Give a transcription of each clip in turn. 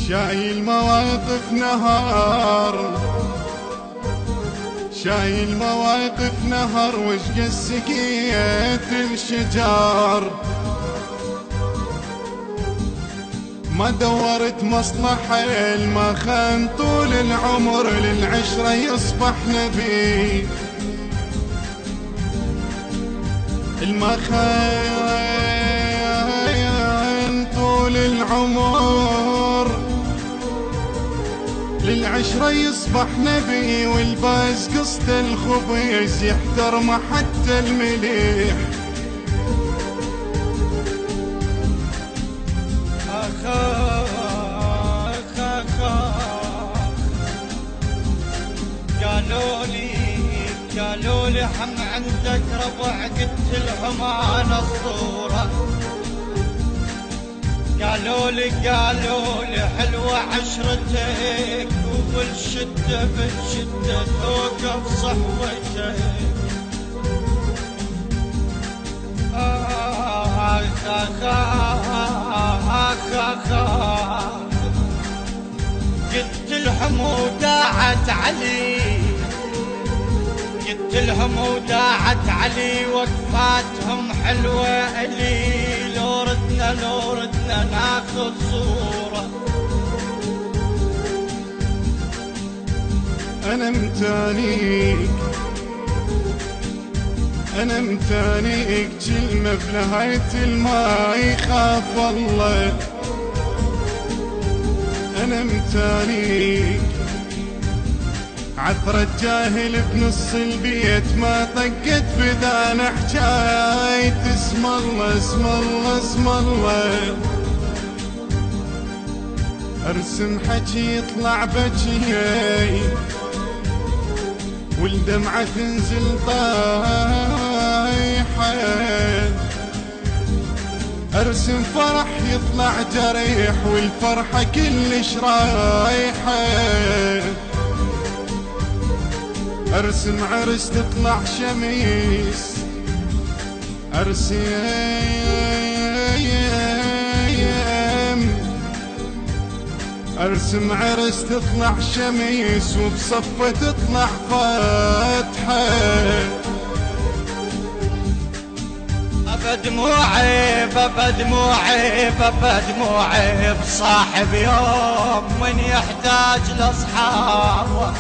شايل مواقف نهار، شايل مواقف نهر وشق سقيت الشجار. ما دورت مصلحة ما خان طول العمر للعشرة يصبح نبي. المخان طول العمر للعشرة يصبح نبي، والباس قصد الخبيز يحترم حتى المليح. قالوا لي حم عندك ربع، قلت لهم انا الصورة. قالوا لي حلوة عشرتك، وبالشدة بالشدة توقف صحوتك. قلت لهم وداعت علي، قلت لهم وداعت علي، وقفاتهم حلوة إلي. لو ردنا ناخذ صورة. أنا متانيك كلمة بنهاية الماء يخاف الله. أنا متانيك عثرة جاهل بنص البيت، ما طقت بذان حجايت. اسم الله اسم الله اسم الله، ارسم حكي يطلع بجي، والدمعة تنزل طايحة. ارسم فرح يطلع جريح، والفرحة كلش رايحة. ارسم عرس تطلع شميس، ارسم عرس تطلع شميس، وبصفة تطلع فاتحة. دموعي دموعي بصاحب يوم من يحتاج لاصحابه.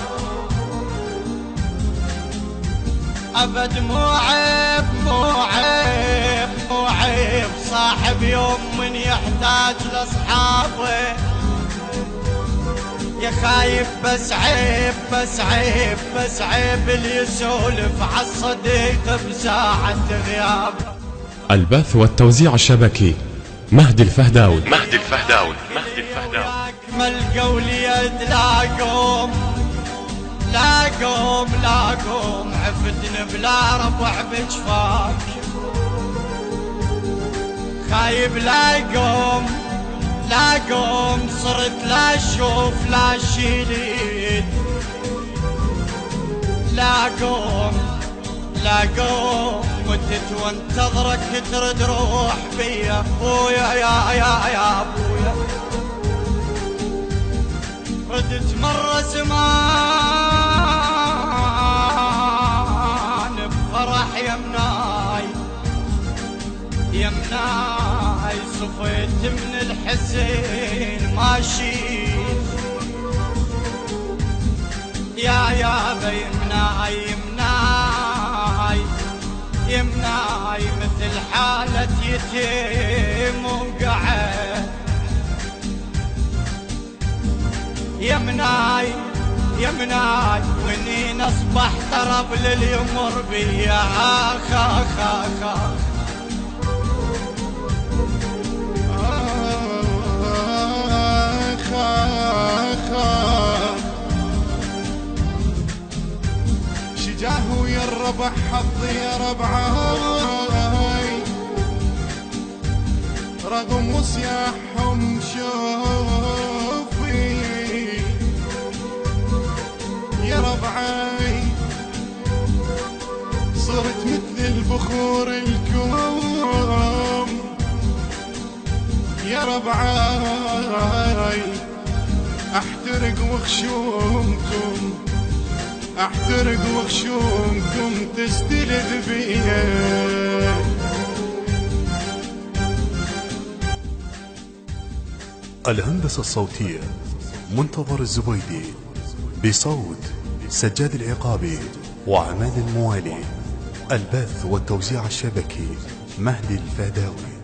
دموعي بصاحب يوم من يحتاج لاصحابه. يا خايف بس عيب اللي يسولف عالصديق بساعة غيابه. البث والتوزيع الشبكي مهدي الفهداوي. أكمل قولي يد لاقوم عفتن بلا ربع بجفاك. خايب لاقوم صرت لا اشوف لا شيليد. لاقوم متت وانتظرك ترد روح بيا. ابويا يا ابويا، ردت مرة زمان بفرح يمناي صفيت من الحسين ماشي. يا يمناي مثل حالة يتيم وقعد. يمناي منين اصبح طرب لليمر بيا. شجاه ويا الربع حظي يا ربعاي، رغم وصياحهم شوفي يا ربعاي. صرت مثل البخور الكوم يا ربعاي. احترق وخشومكم احترق وخشومكم تستلذ بيا. الهندسة الصوتية منتظر الزبيدي، بصوت سجاد العقابي وعماد الموالي. البث والتوزيع الشبكي مهدي الفهداوي.